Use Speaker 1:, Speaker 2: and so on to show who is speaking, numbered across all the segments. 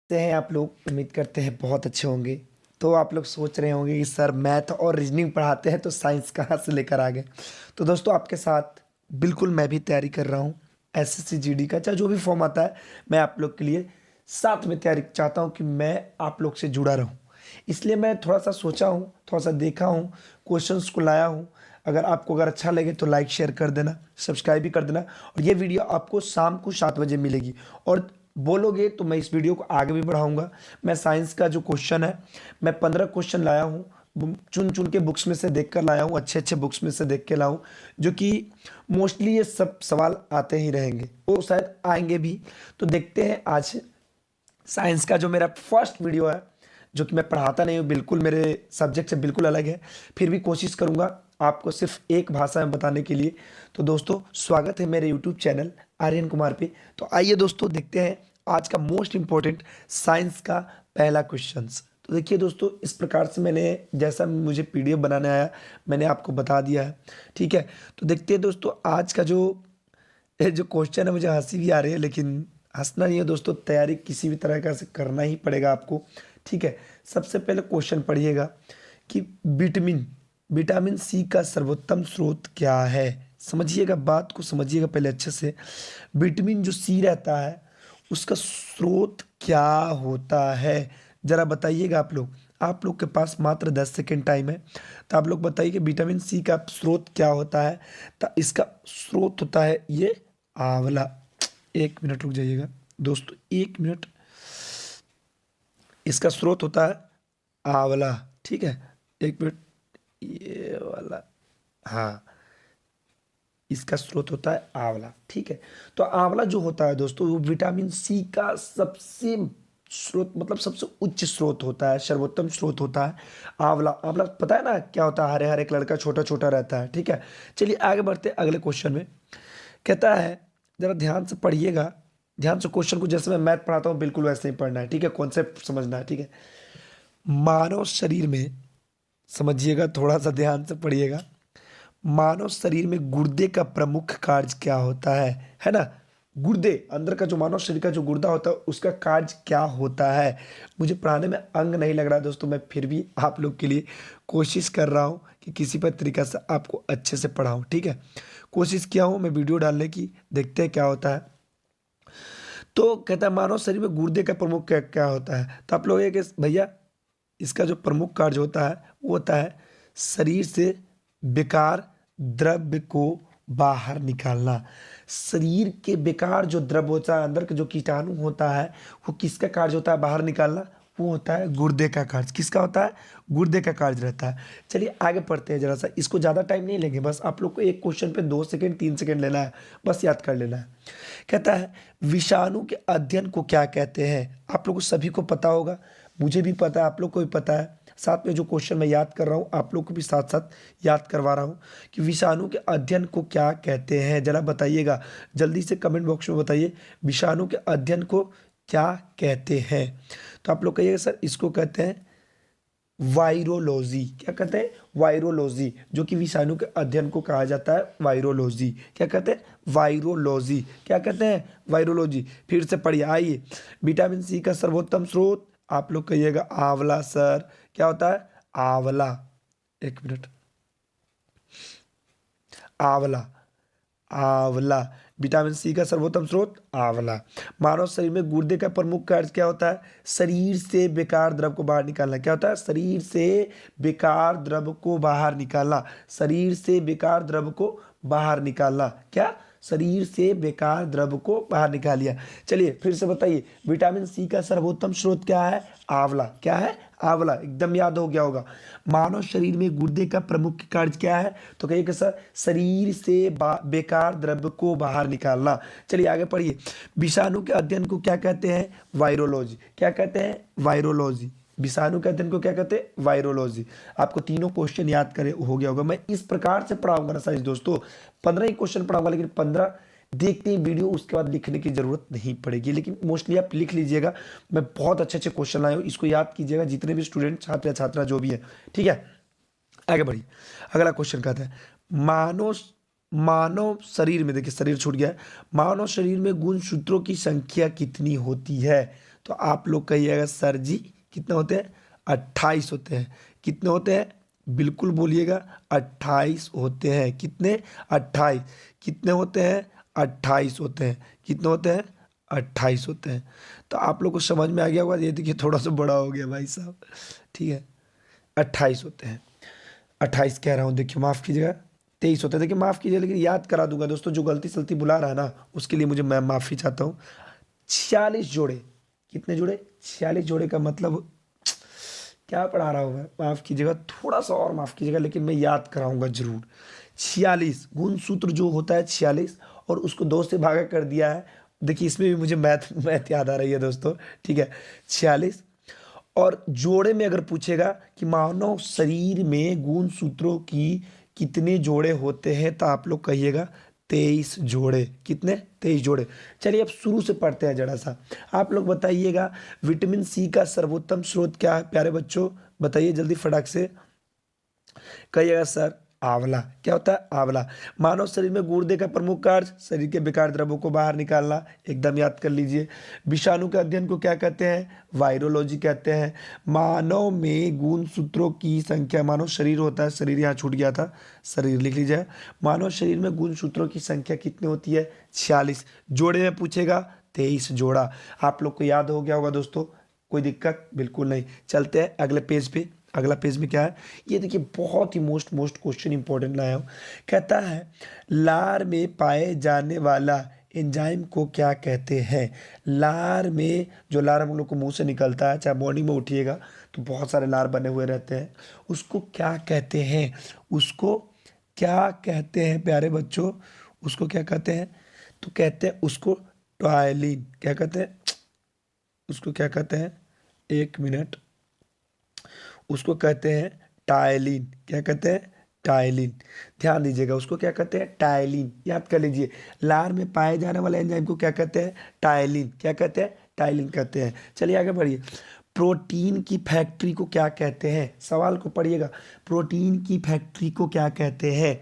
Speaker 1: से हैं आप लोग? उम्मीद करते हैं बहुत अच्छे होंगे। तो आप लोग सोच रहे होंगे कि सर मैथ और रीजनिंग पढ़ाते हैं तो साइंस कहाँ से लेकर आ गए। तो दोस्तों आपके साथ बिल्कुल मैं भी तैयारी कर रहा हूँ। एसएससी जीडी का चाहे जो भी फॉर्म आता है, मैं आप लोग के लिए साथ में तैयारी चाहता हूँ कि मैं आप लोग से जुड़ा रहूँ। इसलिए मैं थोड़ा सा सोचा हूँ, थोड़ा सा देखा हूँ, क्वेश्चंस को लाया हूँ। अगर अच्छा लगे तो लाइक शेयर कर देना, सब्सक्राइब भी कर देना। और ये वीडियो आपको शाम को 7 बजे मिलेगी। और बोलोगे तो मैं इस वीडियो को आगे भी बढ़ाऊंगा। मैं साइंस का जो क्वेश्चन है, मैं 15 क्वेश्चन लाया हूँ। चुन चुन के बुक्स में से देख कर लाया हूँ, अच्छे अच्छे बुक्स में से देख के लाऊं, जो कि मोस्टली ये सब सवाल आते ही रहेंगे, वो शायद आएंगे भी। तो देखते हैं आज साइंस का जो मेरा फर्स्ट वीडियो है, जो कि मैं पढ़ाता नहीं हूँ, बिल्कुल मेरे सब्जेक्ट से बिल्कुल अलग है। फिर भी कोशिश करूँगा आपको सिर्फ एक भाषा में बताने के लिए। तो दोस्तों स्वागत है मेरे यूट्यूब चैनल आर्यन कुमार पे। तो आइए दोस्तों देखते हैं आज का मोस्ट इम्पोर्टेंट साइंस का पहला क्वेश्चन। तो देखिए दोस्तों, इस प्रकार से मैंने जैसा मुझे पीडीएफ बनाने आया मैंने आपको बता दिया है। ठीक है, तो देखते हैं दोस्तों आज का जो ये जो क्वेश्चन है। मुझे हंसी भी आ रही है, लेकिन हंसना नहीं है दोस्तों, तैयारी किसी भी तरह का से करना ही पड़ेगा आपको। ठीक है, सबसे पहले क्वेश्चन पढ़िएगा कि विटामिन विटामिन सी का सर्वोत्तम स्रोत क्या है। समझिएगा, बात को समझिएगा पहले अच्छे से। विटामिन जो सी रहता है उसका स्रोत क्या होता है, जरा बताइएगा आप लोग के पास मात्र 10 सेकेंड टाइम है। तो आप लोग बताइए कि विटामिन सी का स्रोत क्या होता है। तो इसका स्रोत होता है ये आंवला। 1 मिनट रुक जाइएगा दोस्तों, 1 मिनट। इसका स्रोत होता है आंवला। ठीक है, 1 मिनट, ये वाला, हाँ, इसका स्रोत होता है आंवला। ठीक है, तो आंवला जो होता है दोस्तों, वो विटामिन सी का सबसे स्रोत, मतलब सबसे उच्च स्रोत होता है, सर्वोत्तम स्रोत होता है आंवला। आंवला पता है ना क्या होता है? हरे हरे कलर का छोटा छोटा रहता है। ठीक है, चलिए आगे बढ़ते हैं अगले क्वेश्चन में। कहता है, जरा ध्यान से पढ़िएगा, ध्यान से क्वेश्चन को, जैसे मैं मैथ पढ़ाता हूँ बिल्कुल वैसे ही पढ़ना है। ठीक है, कॉन्सेप्ट समझना है। ठीक है, मानव शरीर में, समझिएगा, थोड़ा सा ध्यान से पढ़िएगा। मानव शरीर में गुर्दे का प्रमुख कार्य क्या होता है ना? गुर्दे, अंदर का जो मानव शरीर का जो गुर्दा होता है उसका कार्य क्या होता है। मुझे पढ़ाने में अंग नहीं लग रहा दोस्तों, मैं फिर भी आप लोग के लिए कोशिश कर रहा हूँ कि किसी पर तरीका से आपको अच्छे से पढ़ाऊँ। ठीक है, कोशिश किया हूँ मैं वीडियो डालने की, देखते हैं क्या होता है। तो कहता है मानव शरीर में गुर्दे का प्रमुख क्या क्या होता है। तो आप लोग ये कि भैया, इसका जो प्रमुख कार्य होता है वो होता है शरीर से बेकार द्रव्य को बाहर निकालना। शरीर के बेकार जो द्रव्य होता है, अंदर का जो कीटाणु होता है, वो किसका कार्य होता है बाहर निकालना? वो होता है गुर्दे का कार्य। किसका होता है? गुर्दे का कार्य रहता है। चलिए आगे पढ़ते हैं जरा सा, इसको ज़्यादा टाइम नहीं लेंगे, बस आप लोग को एक क्वेश्चन पे 2 सेकेंड 3 सेकेंड लेना है, बस याद कर लेना है। कहता है विषाणु के अध्ययन को क्या कहते हैं। आप लोगों को सभी को पता होगा, मुझे भी पता है, आप लोग को भी पता है। साथ में जो क्वेश्चन मैं याद कर रहा हूँ आप लोग को भी साथ साथ याद करवा रहा हूँ कि विषाणु के अध्ययन को क्या कहते हैं। जरा बताइएगा, जल्दी से कमेंट बॉक्स में बताइए, विषाणु के अध्ययन को क्या कहते हैं। तो आप लोग कहिएगा सर इसको कहते हैं वायरोलॉजी। क्या कहते हैं? वायरोलॉजी, जो कि विषाणु के अध्ययन को कहा जाता है वायरोलॉजी। क्या कहते हैं? वायरोलॉजी। क्या कहते हैं? वायरोलॉजी। फिर से पढ़िए, आइए। विटामिन सी का सर्वोत्तम स्रोत, आप लोग कहिएगा आंवला सर। क्या होता है? आंवला। 1 मिनट, आंवला, आंवला। विटामिन सी का सर्वोत्तम स्रोत आंवला। मानव शरीर में गुर्दे का प्रमुख कार्य क्या होता है? शरीर से बेकार द्रव को बाहर निकालना। क्या होता है? शरीर से बेकार द्रव को बाहर निकालना। शरीर से बेकार द्रव को बाहर निकालना। क्या? शरीर से बेकार द्रव को बाहर निकालिया। चलिए फिर से बताइए, विटामिन सी का सर्वोत्तम स्रोत क्या है? आंवला। क्या है? आंवला। एकदम याद हो गया होगा। मानव शरीर में गुर्दे का प्रमुख कार्य क्या है? तो कहिए कि सर शरीर से बेकार द्रव्य को बाहर निकालना। चलिए आगे पढ़िए। विषाणु के अध्ययन को क्या कहते हैं? वायरोलॉजी। क्या कहते हैं? वायरोलॉजी। विषाणु के अध्ययन को क्या कहते हैं? वायरोलॉजी। आपको तीनों क्वेश्चन याद करे हो गया होगा। मैं इस प्रकार से पढ़ाऊंगा ना साइंस दोस्तों, 15 ही क्वेश्चन पढ़ाऊंगा, लेकिन 15 देखते ही वीडियो, उसके बाद लिखने की जरूरत नहीं पड़ेगी, लेकिन मोस्टली आप लिख लीजिएगा। मैं बहुत अच्छे अच्छे क्वेश्चन लाया हूँ, इसको याद कीजिएगा जितने भी स्टूडेंट, छात्र या छात्रा जो भी है। ठीक है, आगे बढ़िए। अगला क्वेश्चन कहता है मानव मानव शरीर में, देखिए शरीर छूट गया है, मानव शरीर में गुणसूत्रों की संख्या कितनी होती है? तो आप लोग कहिएगा सर जी कितने होते हैं? 28 होते हैं। कितने होते हैं? बिल्कुल बोलिएगा, 28 होते हैं। कितने? 28। कितने होते हैं? 28 होते हैं। कितने होते हैं? 28 होते हैं। तो आप लोग को समझ में आ गया होगा। ये देखिए थोड़ा सा बड़ा हो गया भाई साहब, ठीक है। 28 होते हैं। 28 कह रहा हूँ, देखिए माफ़ कीजिएगा, 23 होते हैं। देखिए माफ़ कीजिए, लेकिन याद करा दूंगा दोस्तों। जो गलती सलती बुला रहा है ना, उसके लिए मुझे मैं माफ़ी चाहता हूँ। 46 जोड़े। कितने जोड़े? 46 जोड़े का मतलब क्या पढ़ा रहा हूँ मैं, माफ़ कीजिएगा, थोड़ा सा और माफ़ कीजिएगा, लेकिन मैं याद कराऊंगा जरूर। 46 गुणसूत्र जो होता है 46, और उसको 2 से भागा कर दिया है। देखिए इसमें भी मुझे मैथ मैथ याद आ रही है दोस्तों, ठीक है। 46, और जोड़े में अगर पूछेगा कि मानव शरीर में गुणसूत्रों की कितने जोड़े होते हैं, तो आप लोग कहिएगा 23 जोड़े। कितने? 23 जोड़े। चलिए अब शुरू से पढ़ते हैं जरा सा। आप लोग बताइएगा विटामिन सी का सर्वोत्तम स्रोत क्या है प्यारे बच्चों? बताइए जल्दी फटाक से। कहिएगा सर आंवला। क्या होता है? आंवला। मानव शरीर में गुर्दे का प्रमुख कार्य शरीर के बेकार द्रव्यों को बाहर निकालना, एकदम याद कर लीजिए। विषाणु के अध्ययन को क्या कहते हैं? वायरोलॉजी कहते हैं। मानव में गुणसूत्रों की संख्या, मानव शरीर होता है, शरीर यहाँ छूट गया था, शरीर लिख लीजिए। मानव शरीर में गुणसूत्रों की संख्या कितनी होती है? 46। जोड़े में पूछेगा 23 जोड़ा। आप लोग को याद हो गया होगा दोस्तों, कोई दिक्कत बिल्कुल नहीं। चलते हैं अगले पेज पे। अगला पेज में क्या है? ये देखिए बहुत ही मोस्ट क्वेश्चन इंपॉर्टेंट लाया हूँ। कहता है लार में पाए जाने वाला एंजाइम को क्या कहते हैं? लार में, जो लार हम लोग को मुंह से निकलता है, चाहे मॉर्निंग में उठिएगा तो बहुत सारे लार बने हुए रहते हैं, उसको क्या कहते हैं? उसको क्या कहते हैं प्यारे बच्चों? उसको क्या कहते हैं? तो कहते हैं उसको टॉयलिन। क्या कहते हैं? उसको क्या कहते हैं? एक मिनट। उसको कहते हैं टायलिन। क्या कहते हैं? टायलिन। ध्यान दीजिएगा, उसको क्या कहते हैं? टायलिन। याद कर लीजिए, लार में पाए जाने वाले एंजाइम को क्या कहते हैं? टायलिन। क्या कहते हैं? टायलिन कहते हैं। चलिए आगे बढ़िए। प्रोटीन की फैक्ट्री को क्या कहते हैं? सवाल को पढ़िएगा। प्रोटीन की फैक्ट्री को क्या कहते हैं?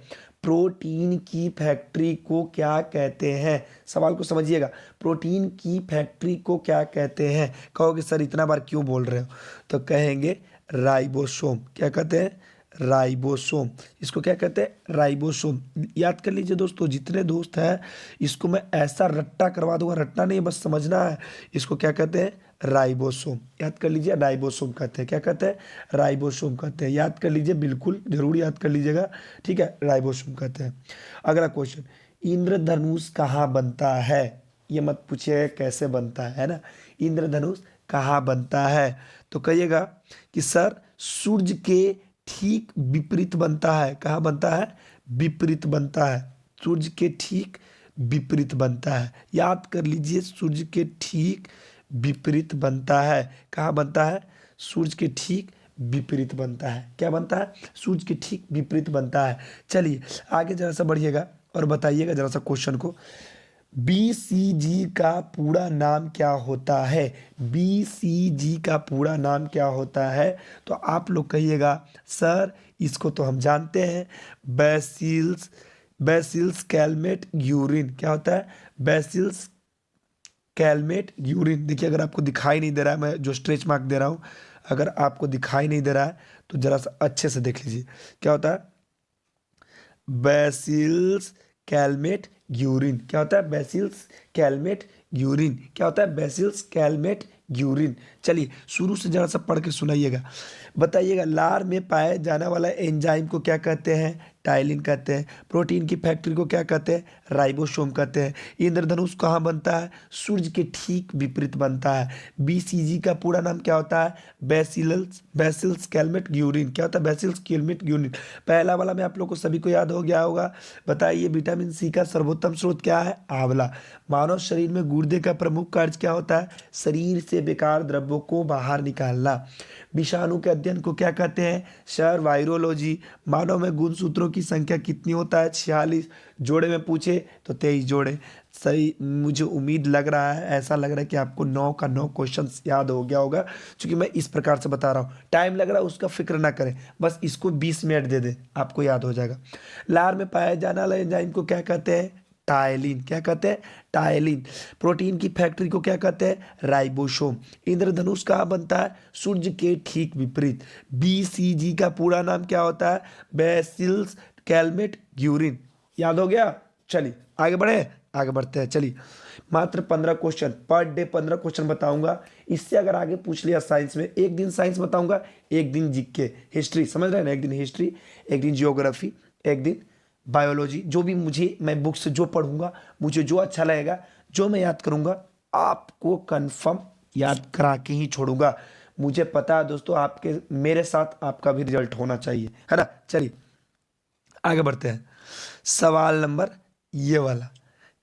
Speaker 1: प्रोटीन की फैक्ट्री को क्या कहते हैं? सवाल को समझिएगा। प्रोटीन की फैक्ट्री को क्या कहते हैं? कहोगे सर इतना बार क्यों बोल रहे हो? तो कहेंगे राइबोसोम। क्या कहते हैं? राइबोसोम। इसको क्या कहते हैं? राइबोसोम। याद कर लीजिए दोस्तों, जितने दोस्त हैं इसको मैं ऐसा रट्टा करवा दूंगा, रट्टा नहीं बस समझना है। इसको क्या कहते हैं? राइबोसोम। याद कर लीजिए, राइबोसोम कहते हैं। क्या कहते हैं? राइबोसोम कहते हैं। याद कर लीजिए, बिल्कुल जरूर याद कर लीजिएगा, ठीक है। राइबोसोम कहते हैं। अगला क्वेश्चन, इंद्रधनुष कहाँ बनता है? ये मत पूछिए कैसे बनता है ना। इंद्रधनुष कहाँ बनता है? तो कहिएगा कि सर सूर्य के ठीक विपरीत बनता है। कहाँ बनता है? विपरीत बनता है। सूर्य के ठीक विपरीत बनता है। याद कर लीजिए, सूर्य के ठीक विपरीत बनता है। कहाँ बनता है? सूर्य के ठीक विपरीत बनता है। क्या बनता है? सूर्य के ठीक विपरीत बनता है। चलिए आगे जरा सा बढ़िएगा और बताइएगा जरा सा क्वेश्चन को। बीसीजी का पूरा नाम क्या होता है? बीसीजी का पूरा नाम क्या होता है? तो आप लोग कहिएगा सर इसको तो हम जानते हैं, बेसिल्स, बेसिल्स कैलमेट यूरिन। क्या होता है? बेसिल्स कैलमेट यूरिन। देखिए अगर आपको दिखाई नहीं दे रहा है, मैं जो स्ट्रेच मार्क दे रहा हूँ, अगर आपको दिखाई नहीं दे रहा है तो जरा सा अच्छे से देख लीजिए। क्या होता है? बेसिल्स कैलमेट यूरिन। क्या होता है? बेसिल्स कैलमेट यूरिन। क्या होता है? बेसिल्स कैलमेट यूरिन। चलिए शुरू से जरा सा पढ़ के सुनाइएगा। बताइएगा लार में पाए जाने वाला एंजाइम को क्या कहते हैं? टाइलिन कहते हैं। प्रोटीन की फैक्ट्री को क्या कहते हैं? राइबोसोम कहते हैं। इंद्रधनुष कहाँ बनता है? सूर्य के ठीक विपरीत बनता है। बीसीजी का पूरा नाम क्या होता है? बेसिल्स, बेसिल्स कैलमेट यूरिन। क्या होता है? बेसिल्स कैलमेट यूरिन। पहला वाला में आप लोग को सभी को याद हो गया होगा। बताइए विटामिन सी का सर्वोत्तम स्रोत क्या है? आंवला। मानव शरीर में गुर्दे का प्रमुख कार्य क्या होता है? शरीर से बेकार द्रव्यों को बाहर निकालना। विषाणु के अध्ययन को क्या कहते हैं? Sir virology. मानव में गुणसूत्रों की संख्या कितनी होता है? 46। जोड़े में पूछे तो 23 जोड़े। सही, मुझे उम्मीद लग रहा है, ऐसा लग रहा है कि आपको 9 का 9 क्वेश्चन याद हो गया होगा, क्योंकि मैं इस प्रकार से बता रहा हूँ। टाइम लग रहा है उसका फिक्र ना करें, बस इसको 20 मिनट दे दें, आपको याद हो जाएगा। लार में पाया जाने वाला एंजाइम को क्या कहते हैं? टायलिन, क्या कहते हैं? टायलिन। प्रोटीन की फैक्ट्री को क्या कहते हैं? राइबोसोम। इंद्रधनुष कहाँ बनता है? सूर्य के ठीक विपरीत। बीसीजी का पूरा नाम क्या होता है? बेसिल्स कैलमेट ग्यूरिन। याद हो गया? चलिए आगे बढ़े, आगे बढ़ते हैं। चलिए मात्र 15 क्वेश्चन पर डे, 15 क्वेश्चन बताऊंगा। इससे अगर आगे पूछ लिया साइंस में, एक दिन साइंस बताऊंगा, एक दिन जीके हिस्ट्री, समझ रहे हैं ना? एक दिन हिस्ट्री, एक दिन जियोग्राफी, एक दिन बायोलॉजी। जो भी मुझे, मैं बुक से जो पढ़ूंगा, मुझे जो अच्छा लगेगा, जो मैं याद करूंगा, आपको कंफर्म याद करा के ही छोड़ूंगा। मुझे पता है दोस्तों, आपके मेरे साथ आपका भी रिजल्ट होना चाहिए, है ना? चलिए आगे बढ़ते हैं। सवाल नंबर ये वाला,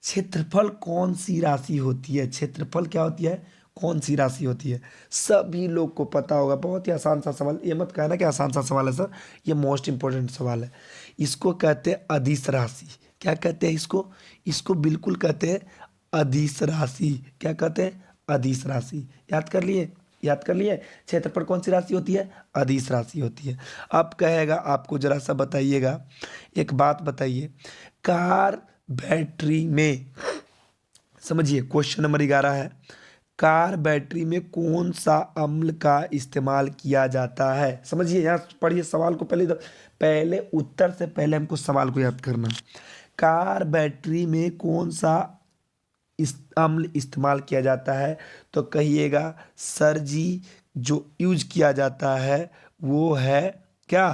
Speaker 1: क्षेत्रफल कौन सी राशि होती है? क्षेत्रफल क्या होती है? कौन सी राशि होती है? सभी लोग को पता होगा, बहुत ही आसान सा सवाल। ये मत कहना कि आसान सा सवाल है सर, ये मोस्ट इंपॉर्टेंट सवाल है। इसको कहते हैं अदिश राशि। क्या कहते हैं इसको? इसको बिल्कुल कहते हैं अदिश राशि। क्या कहते हैं? अदिश राशि। याद कर लिए? याद कर लिए? क्षेत्रफल कौन सी राशि होती है? अदिश राशि होती है। अब कहेगा आपको, जरा सा बताइएगा, एक बात बताइए, कार बैटरी में, समझिए क्वेश्चन नंबर 11 है, कार बैटरी में कौन सा अम्ल का इस्तेमाल किया जाता है? समझिए, यहाँ पढ़िए सवाल को, पहले उत्तर से पहले हमको सवाल को याद करना। कार बैटरी में कौन सा अम्ल इस्तेमाल किया जाता है? तो कहिएगा सर जी, जो यूज किया जाता है वो है क्या?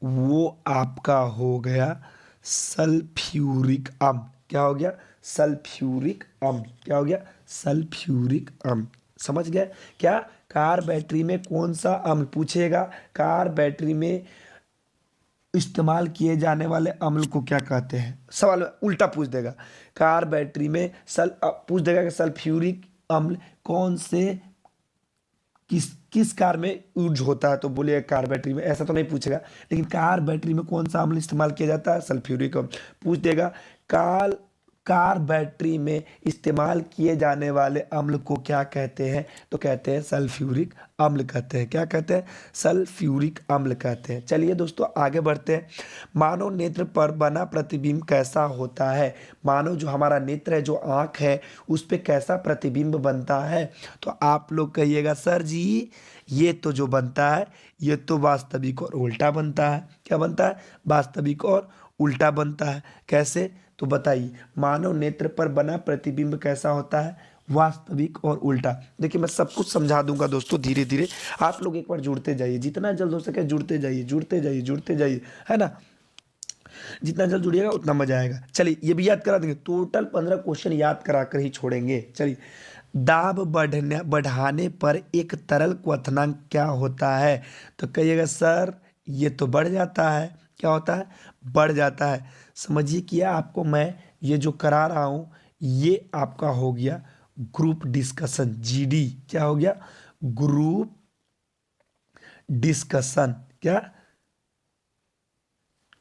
Speaker 1: वो आपका हो गया सल्फ्यूरिक अम्ल। क्या हो गया? सल्फ्यूरिक अम्ल। क्या हो गया? सल्फ्यूरिक अम्ल। समझ गए? क्या कार बैटरी में कौन सा अम्ल पूछेगा? कार बैटरी में इस्तेमाल किए जाने वाले अम्ल को क्या कहते हैं? सवाल उल्टा पूछ देगा। कार बैटरी में पूछ देगा कि सल्फ्यूरिक अम्ल कौन से किस किस कार में यूज होता है, तो बोलिए कार बैटरी में। ऐसा तो नहीं पूछेगा, लेकिन कार बैटरी में कौन सा अम्ल इस्तेमाल किया जाता है? सल्फ्यूरिक अम्ल। पूछ देगा कार बैटरी में इस्तेमाल किए जाने वाले अम्ल को क्या कहते हैं? तो कहते हैं सल्फ्यूरिक अम्ल कहते हैं। क्या कहते हैं? सल्फ्यूरिक अम्ल कहते हैं। चलिए दोस्तों आगे बढ़ते हैं। मानव नेत्र पर बना प्रतिबिंब कैसा होता है? मानव जो हमारा नेत्र है, जो आँख है, उस पर कैसा प्रतिबिंब बनता है? तो आप लोग कहिएगा सर जी, ये तो जो बनता है, ये तो वास्तविक और उल्टा बनता है। क्या बनता है? वास्तविक और उल्टा बनता है। कैसे? तो बताइए, मानव नेत्र पर बना प्रतिबिंब कैसा होता है? वास्तविक और उल्टा। देखिए मैं सब कुछ समझा दूंगा दोस्तों धीरे धीरे, आप लोग एक बार जुड़ते जाइए, जितना जल्द हो सके जुड़ते जाइए, जुड़ते जाइए, जुड़ते जाइए, है ना? जितना जल्द जुड़िएगा उतना मजा आएगा। चलिए ये भी याद करा देंगे, टोटल 15 क्वेश्चन याद करा कर ही छोड़ेंगे। चलिए, दाब बढ़ाने पर एक तरल क्वथनांक क्या होता है? तो कहिएगा सर ये तो बढ़ जाता है। क्या होता है? बढ़ जाता है। समझिए कि आपको मैं ये जो करा रहा हूँ, ये आपका हो गया ग्रुप डिस्कशन, जीडी। क्या हो गया? Group discussion. क्या?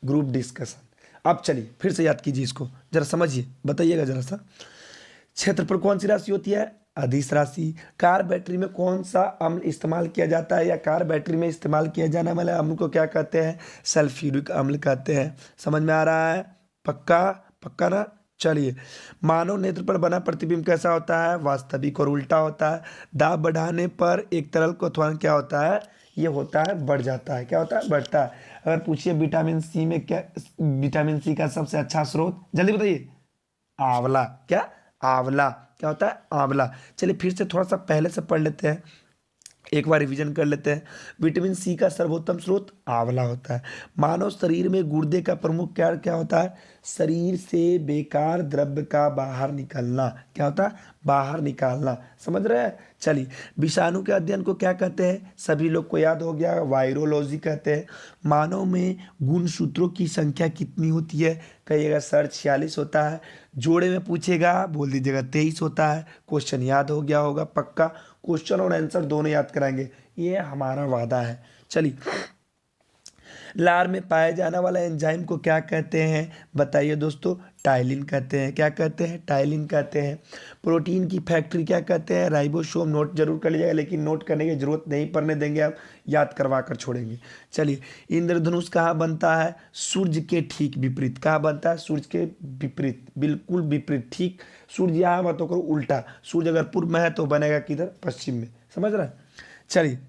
Speaker 1: Group discussion. अब चलिए फिर से याद कीजिए, इसको जरा समझिए, बताइएगा जरा सा। क्षेत्रफल कौन सी राशि होती है? अदिश राशि। कार बैटरी में कौन सा अम्ल इस्तेमाल किया जाता है, या कार बैटरी में इस्तेमाल किया जाने वाले अम्ल को क्या कहते हैं? सल्फ्यूरिक अम्ल कहते हैं। समझ में आ रहा है? पक्का? पक्का ना? चलिए, मानव नेत्र पर बना प्रतिबिंब कैसा होता है? वास्तविक और उल्टा होता है। दाब बढ़ाने पर एक तरल क्वथनांक क्या होता है? ये होता है बढ़ जाता है। क्या होता है? बढ़ता है। अगर पूछिए विटामिन सी में क्या, विटामिन सी का सबसे अच्छा स्रोत, जल्दी बताइए। आंवला। क्या? आंवला। क्या होता है? आंवला। चलिए फिर से थोड़ा सा पहले से पढ़ लेते हैं, एक बार रिवीजन कर लेते हैं। विटामिन सी का सर्वोत्तम स्रोत आंवला होता है। मानव शरीर में गुर्दे का प्रमुख क्या क्या होता है? शरीर से बेकार द्रव्य का बाहर निकलना। क्या होता है? बाहर निकालना। समझ रहे हैं? चलिए, विषाणु के अध्ययन को क्या कहते हैं? सभी लोग को याद हो गया, वायरोलॉजी कहते हैं। मानव में गुणसूत्रों की संख्या कितनी होती है? कहिएगा सर 46 होता है। जोड़े में पूछेगा, बोल दीजिएगा 23 होता है। क्वेश्चन याद हो गया होगा पक्का। क्वेश्चन और आंसर दोनों याद कराएंगे, ये हमारा वादा है। चलिए, लार में पाए जाने वाला एंजाइम को क्या कहते हैं, बताइए दोस्तों, टाइलिन कहते हैं। क्या कहते हैं, टाइलिन कहते हैं। प्रोटीन की फैक्ट्री क्या कहते हैं, राइबोसोम। नोट जरूर कर लीजिएगा, लेकिन नोट करने की जरूरत नहीं पड़ने देंगे, आप याद करवा कर छोड़ेंगे। चलिए, इंद्रधनुष कहाँ बनता है, सूर्य के ठीक विपरीत। कहाँ बनता है, सूर्य के विपरीत, बिल्कुल विपरीत, ठीक। सूर्य यहाँ मत करो उल्टा, सूर्य अगर पूर्व में है तो बनेगा किधर, पश्चिम में, समझ रहे हैं। चलिए,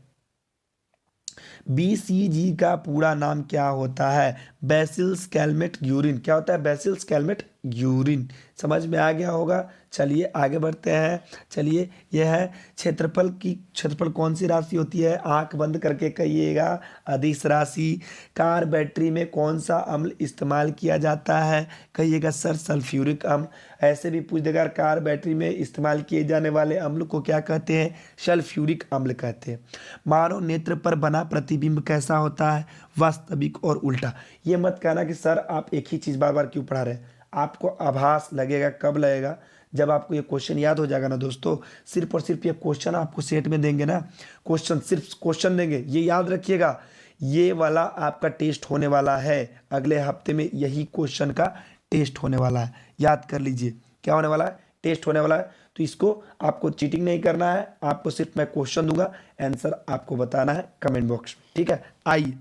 Speaker 1: बीसीजी का पूरा नाम क्या होता है, बेसिलस कैलमेट यूरिन। क्या होता है, बेसिलस कैलमेट यूरिन। समझ में आ गया होगा। चलिए आगे बढ़ते हैं। चलिए, यह है क्षेत्रफल कौन सी राशि होती है, आंख बंद करके कहिएगा, अदिश राशि। कार बैटरी में कौन सा अम्ल इस्तेमाल किया जाता है, कहिएगा सर सल्फ्यूरिक अम्ल। ऐसे भी पूछ देगा, कार बैटरी में इस्तेमाल किए जाने वाले अम्ल को क्या कहते हैं, सल्फ्यूरिक अम्ल कहते हैं। मानव नेत्र पर बना प्रतिबिंब कैसा होता है, वास्तविक और उल्टा। ये मत कहना कि सर आप एक ही चीज़ बार बार क्यों पढ़ा रहे हैं। आपको आभास लगेगा, कब लगेगा, जब आपको ये क्वेश्चन याद हो जाएगा ना दोस्तों। सिर्फ और सिर्फ ये क्वेश्चन आपको सेट में देंगे ना, क्वेश्चन सिर्फ क्वेश्चन देंगे, ये याद रखिएगा। ये वाला आपका टेस्ट होने वाला है अगले हफ्ते में, यही क्वेश्चन का टेस्ट होने वाला है, याद कर लीजिए। क्या होने वाला है, टेस्ट होने वाला है। तो इसको आपको चीटिंग नहीं करना है, आपको सिर्फ मैं क्वेश्चन दूंगा, आंसर आपको बताना है कमेंट बॉक्स में, ठीक है। आइए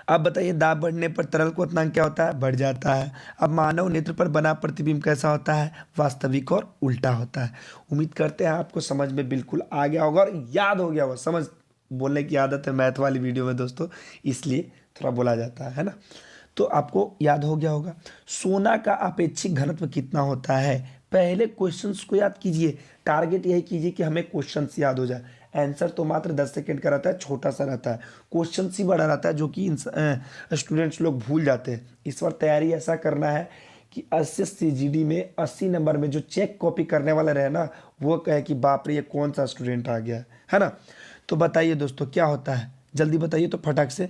Speaker 1: अब बताइए, दाब बढ़ने पर तरल क्वथनांक क्या होता है, बढ़ जाता है। अब मानव नेत्र पर बना प्रतिबिंब कैसा होता है, वास्तविक और उल्टा होता है। उम्मीद करते हैं आपको समझ में बिल्कुल आ गया होगा और याद हो गया होगा। समझ बोलने की आदत है मैथ वाली वीडियो में दोस्तों, इसलिए थोड़ा बोला जाता है ना। तो आपको याद हो गया होगा। सोना का अपेक्षिक घनत्व कितना होता है, पहले क्वेश्चंस को याद कीजिए। टारगेट यही कीजिए कि हमें क्वेश्चंस याद हो जाए। आंसर तो मात्र 10 सेकंड का रहता है, छोटा सा रहता है, क्वेश्चन ही बड़ा रहता है, जो कि स्टूडेंट्स लोग भूल जाते हैं। इस बार तैयारी ऐसा करना है कि 80 CGD में 80 नंबर में जो चेक कॉपी करने वाला रहे ना, वो कहे कि बाप रे ये कौन सा स्टूडेंट आ गया है ना। तो बताइए दोस्तों क्या होता है, जल्दी बताइए तो फटाक से।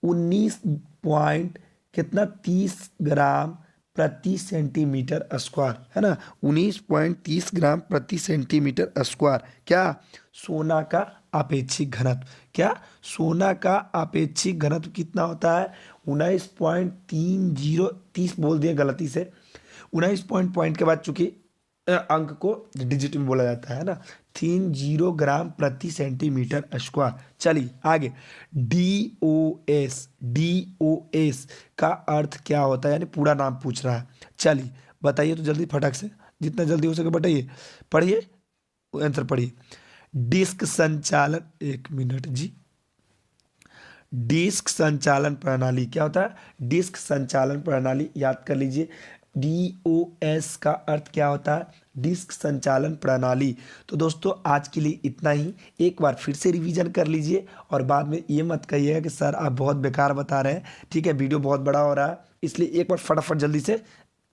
Speaker 1: 19 पॉइंट कितना, 30 ग्राम प्रति सेंटीमीटर स्क्वायर, है ना। 19.30 ग्राम प्रति सेंटीमीटर स्क्वायर। क्या, सोना का अपेक्षिक घनत्व। क्या, सोना का अपेक्षिक घनत्व कितना होता है, 19.30, 30 बोल दिए गलती से। 19 पॉइंट के बाद चूंकि अंक को डिजिट में बोला जाता है ना, 30 ग्राम प्रति सेंटीमीटर स्क्वायर। चलिए आगे, DOS का अर्थ क्या होता है, यानी पूरा नाम पूछ रहा है। चलिए बताइए तो जल्दी फटाक से, जितना जल्दी हो सके बताइए, पढ़िए आंसर पढ़िए। डिस्क संचालन, एक मिनट जी, डिस्क संचालन प्रणाली क्या होता है, डिस्क संचालन प्रणाली, याद कर लीजिए। DOS का अर्थ क्या होता है, डिस्क संचालन प्रणाली। तो दोस्तों आज के लिए इतना ही, एक बार फिर से रिवीजन कर लीजिए और बाद में ये मत कहिएगा कि सर आप बहुत बेकार बता रहे हैं, ठीक है। वीडियो बहुत बड़ा हो रहा है, इसलिए एक बार फटाफट जल्दी से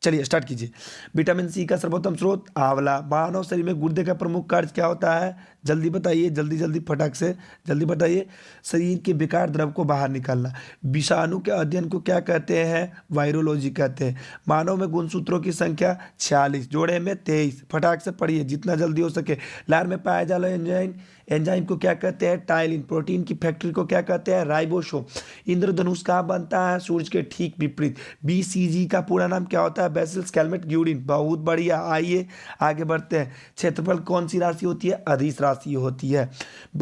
Speaker 1: चलिए स्टार्ट कीजिए। विटामिन सी का सर्वोत्तम स्रोत आंवला। मानव शरीर में गुर्दे का प्रमुख कार्य क्या होता है, जल्दी बताइए, जल्दी जल्दी फटाक से जल्दी बताइए। शरीर के बेकार द्रव को बाहर निकालना। विषाणु के अध्ययन को क्या कहते हैं, वायरोलॉजी कहते हैं। मानव में गुणसूत्रों की संख्या 46, जोड़े में 23। फटाक से पढ़िए जितना जल्दी हो सके। लार में पाया जाने वाला एंजाइम को क्या कहते हैं, टाइलिन। प्रोटीन की फैक्ट्री को क्या कहते हैं, राइबोसोम। इंद्रधनुष कहाँ बनता है, सूर्य के ठीक विपरीत। BCG का पूरा नाम क्या होता है, बेसिलस कैलमेट यूरिन। बहुत बढ़िया, आइए आगे बढ़ते हैं। क्षेत्रफल कौन सी राशि होती है, अदिश राशि होती है।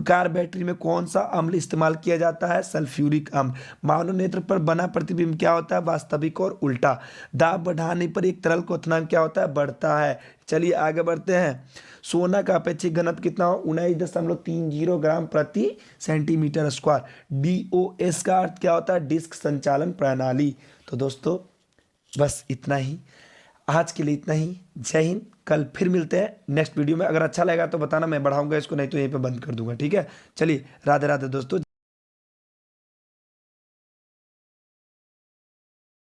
Speaker 1: कार बैटरी में कौन सा अम्ल इस्तेमाल किया जाता है, सल्फ्यूरिक अम्ल। मानव नेत्र पर बना प्रतिबिंब क्या होता है, वास्तविक और उल्टा। दाब बढ़ाने पर एक तरल क्वथनांक क्या होता है, बढ़ता है। चलिए आगे बढ़ते हैं। सोना का अपेक्षित घनत्व कितना हो, 19.30 ग्राम प्रति सेंटीमीटर स्क्वायर। DOS का अर्थ क्या होता है, डिस्क संचालन प्रणाली। तो दोस्तों बस इतना ही, आज के लिए इतना ही। जय हिंद, कल फिर मिलते हैं नेक्स्ट वीडियो में। अगर अच्छा लगा तो बताना, मैं बढ़ाऊंगा इसको, नहीं तो यहीं पे बंद कर दूंगा, ठीक है। चलिए राधे राधे दोस्तों।